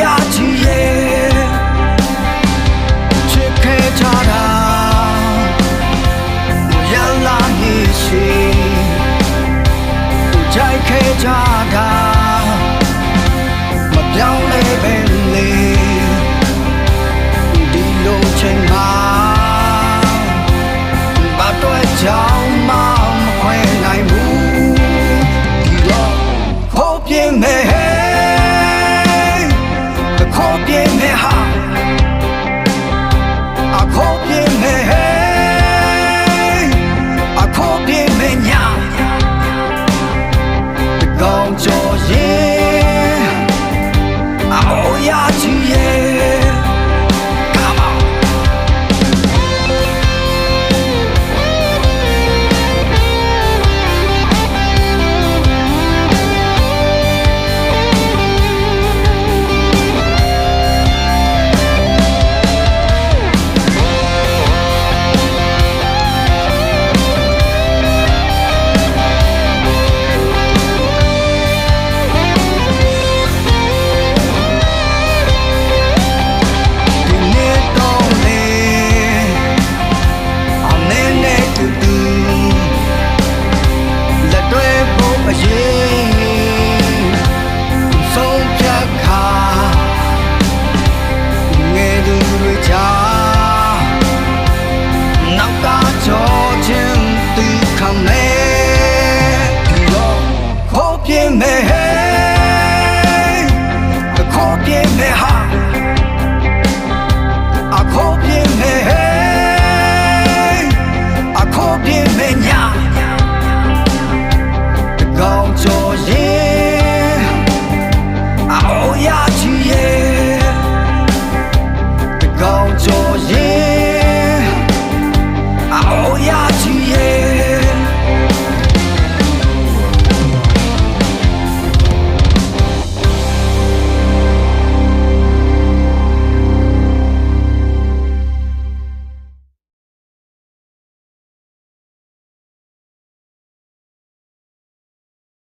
ရာချီရဲ့ချစ်ခဲ့ကြတာရလာနေရှိကြိုက်ခဲ့ကြတာမပြောင်းလဲပဲလေဒီလိုချိန်မှာဘာတော့ကြောင်မခွဲနိုင်ဘူးဒီတော့ခေါ်ပြင်းမယ်ခေါ်ပြင်း